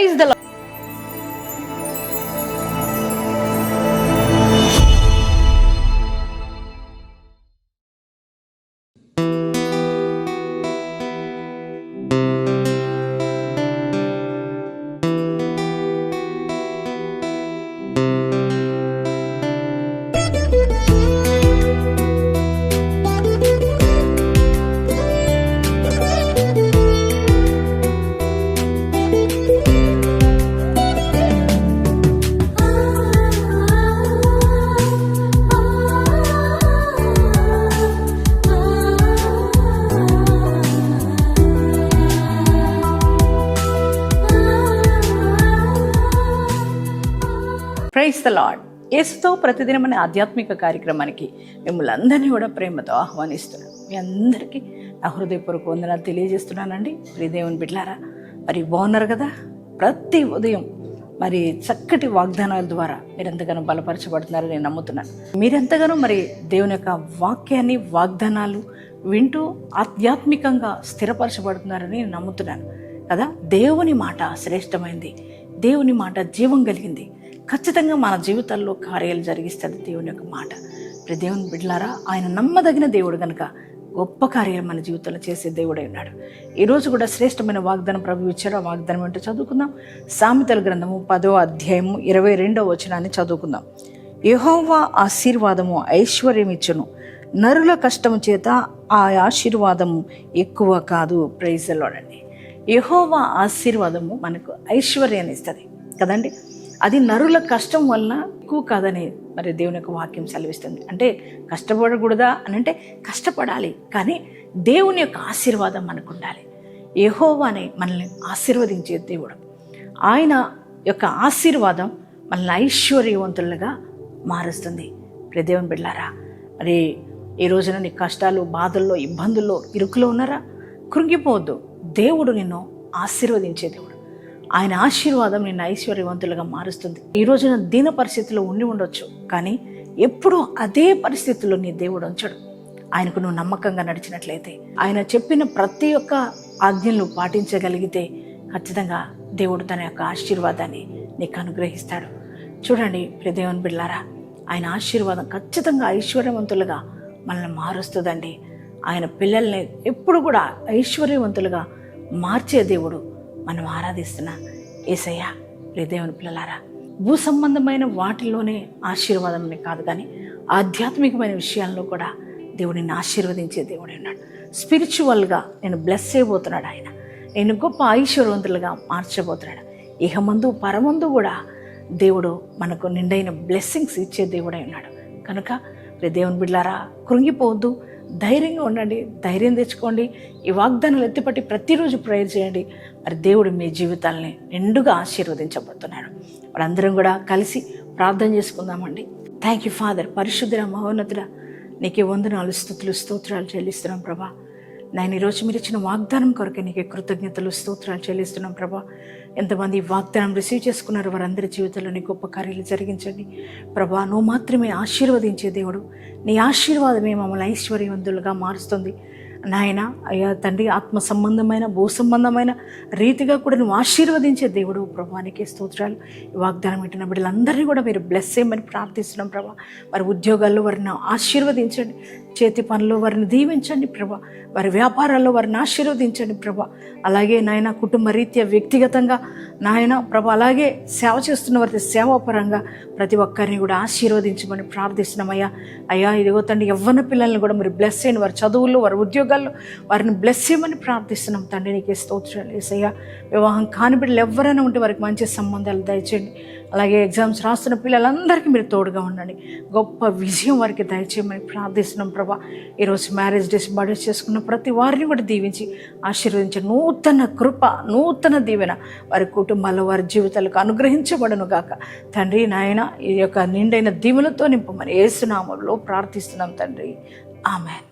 Praise the lord. Praise the lord. యేసుతో ప్రతిదినం అనే ఆధ్యాత్మిక కార్యక్రమానికి మిమ్మల్ని అందరినీ కూడా ప్రేమతో ఆహ్వానిస్తున్నాను. మీ అందరికీ నా హృదయపూర్వక వందనాలు తెలియజేస్తున్నానండి. దేవుని బిడ్డలారా, మరి బాగున్నారు కదా? ప్రతి ఉదయం మరి చక్కటి వాగ్దానాల ద్వారా మీరెంతగానో బలపరచబడుతున్నారని నేను నమ్ముతున్నాను. మీరెంతగానో మరి దేవుని యొక్క వాక్యాన్ని, వాగ్దానాలు వింటూ ఆధ్యాత్మికంగా స్థిరపరచబడుతున్నారని నేను నమ్ముతున్నాను కదా. దేవుని మాట శ్రేష్టమైంది, దేవుని మాట జీవం కలిగింది. ఖచ్చితంగా మన జీవితాల్లో కార్యాలు జరిగిస్తుంది దేవుని యొక్క మాట. దేవుని బిడ్డలారా, ఆయన నమ్మదగిన దేవుడు కనుక గొప్ప కార్యాలు మన జీవితంలో చేసే దేవుడై ఉన్నాడు. ఈరోజు కూడా శ్రేష్టమైన వాగ్దానం ప్రభు ఇచ్చారు. ఆ వాగ్దానం ఏంటో చదువుకుందాం. సామెతల గ్రంథము 10వ అధ్యాయము 22వ వచనాన్ని చదువుకుందాం. యెహోవా ఆశీర్వాదము ఐశ్వర్యం ఇచ్చును, నరుల కష్టము చేత ఆ ఆశీర్వాదము ఎక్కువ కాదు. ప్రైజ్ ది లార్డ్ అండి. యెహోవా ఆశీర్వాదము మనకు ఐశ్వర్యాన్ని ఇస్తుంది కదండి. అది నరుల కష్టం వలన ఎక్కువ కాదని మరి దేవుని యొక్క వాక్యం సెలవిస్తుంది. అంటే కష్టపడకూడదా అని అంటే కష్టపడాలి, కానీ దేవుని యొక్క ఆశీర్వాదం మనకు ఉండాలి. యెహోవానే మనల్ని ఆశీర్వదించే దేవుడు. ఆయన యొక్క ఆశీర్వాదం మనల్ని ఐశ్వర్యవంతులుగా మారుస్తుంది. దేవుని బిడ్డలారా, మరి ఈ రోజున నీ కష్టాలు, బాధల్లో, ఇబ్బందుల్లో, ఇరుకులో ఉన్నారా? కృంగిపోవద్దు. దేవుడు నిన్ను ఆశీర్వదించే దేవుడు. ఆయన ఆశీర్వాదం నిన్ను ఐశ్వర్యవంతులుగా మారుస్తుంది. ఈ రోజున దీన పరిస్థితిలో ఉండి ఉండొచ్చు, కానీ ఎప్పుడూ అదే పరిస్థితుల్లో నీ దేవుడు ఉంచడు. ఆయనకు నువ్వు నమ్మకంగా నడిచినట్లయితే, ఆయన చెప్పిన ప్రతి ఒక్క ఆజ్ఞలు పాటించగలిగితే ఖచ్చితంగా దేవుడు తన యొక్క ఆశీర్వాదాన్ని నీకు అనుగ్రహిస్తాడు. చూడండి దేవుని బిడ్డలారా, ఆయన ఆశీర్వాదం ఖచ్చితంగా ఐశ్వర్యవంతులుగా మనల్ని మారుస్తుందండి. ఆయన పిల్లల్ని ఎప్పుడు కూడా ఐశ్వర్యవంతులుగా మార్చే దేవుడు. మనం ఆరాధిస్తున్న యేసయ్య. దేవుని పిల్లలారా, భూ సంబంధమైన వాటిల్లోనే ఆశీర్వాదం కాదు, కానీ ఆధ్యాత్మికమైన విషయాల్లో కూడా దేవుడిని ఆశీర్వదించే దేవుడు ఉన్నాడు. స్పిరిచువల్గా నేను బ్లెస్ చేయబోతున్నాడు ఆయన. నేను గొప్ప ఐశ్వర్యవంతులుగా మార్చబోతున్నాడు. ఇహమందు పరమందు కూడా దేవుడు మనకు నిండైన బ్లెస్సింగ్స్ ఇచ్చే దేవుడై ఉన్నాడు. కనుక దేవుని బిడ్డలారా, కృంగిపోవద్దు, ధైర్యంగా ఉండండి, ధైర్యం తెచ్చుకోండి. ఈ వాగ్దానాలు ఎత్తిపట్టి ప్రతిరోజు ప్రేయర్ చేయండి. మరి దేవుడు మీ జీవితాలని నిండుగా ఆశీర్వదించబోతున్నాడు. మనందరం కూడా కలిసి ప్రార్థన చేసుకుందామండి. Thank you father. పరిశుద్ధుడ, మహోన్నతుడ, నీకే వందనాలు, స్తుతులు, స్తోత్రాలు చెల్లిస్తున్నాం ప్రభా. నేను ఈరోజు మీరు ఇచ్చిన వాగ్దానం కొరకే నీకే కృతజ్ఞతలు, స్తోత్రాలు చెల్లిస్తున్నాం ప్రభా. ఎంతమంది ఈ వాగ్దానం రిసీవ్ చేసుకున్నారు వారందరి జీవితంలో నీ గొప్ప కార్యాలు జరిగించండి ప్రభా. నువ్వు మాత్రమే ఆశీర్వదించే దేవుడు. నీ ఆశీర్వాదమే మమ్మల్ని ఐశ్వర్యవంతులుగా మారుస్తుంది నాయన. అయ్యా తండ్రి, ఆత్మ సంబంధమైన, భూ సంబంధమైన రీతిగా కూడా నువ్వు ఆశీర్వదించే దేవుడు ప్రభానికి స్తోత్రాలు. ఈ వాగ్దానం పెట్టిన బిడ్డలందరినీ కూడా మీరు బ్లెస్ చేయమని ప్రార్థిస్తున్నాం ప్రభా. వారి ఉద్యోగాల్లో వారిని ఆశీర్వదించండి, చేతి పనుల్లో వారిని దీవించండి ప్రభా. వారి వ్యాపారాల్లో వారిని ఆశీర్వదించండి ప్రభా. అలాగే నాయన కుటుంబ రీత్యా, వ్యక్తిగతంగా నాయన ప్రభా, అలాగే సేవ చేస్తున్న వారి సేవాపరంగా ప్రతి ఒక్కరిని కూడా ఆశీర్వదించమని ప్రార్థిస్తున్నామయ్యా. అయ్యా ఇదిగో తండ్రి, యవ్వన పిల్లల్ని కూడా మీరు బ్లెస్ చేయండి. వారి చదువుల్లో, వారి ఉద్యోగాల్లో వారిని బ్లెస్ చేయమని ప్రార్థిస్తున్నాం తండ్రి. నీకే స్తోత్రాలు యేసయ్యా. వివాహం కాని బిడ్డలు ఎవరైనా ఉంటే వారికి మంచి సంబంధాలు దయచేయండి. అలాగే ఎగ్జామ్స్ రాస్తున్న పిల్లలందరికీ మీరు తోడుగా ఉండండి. గొప్ప విజయం వారికి దయచేయమని ప్రార్థిస్తున్నాం ప్రభా. ఈరోజు మ్యారేజ్ డేస్, బర్త్డేస్ చేసుకున్న ప్రతి వారిని కూడా దీవించి ఆశీర్వదించి నూతన కృప, నూతన దీవెన వారి కుటుంబాల్లో, వారి జీవితాలకు అనుగ్రహించబడును గాక తండ్రి. నాయన ఈ యొక్క నిండైన దీవెనతో నింపమని యేసు నామములో ప్రార్థిస్తున్నాం తండ్రి. ఆమేన్.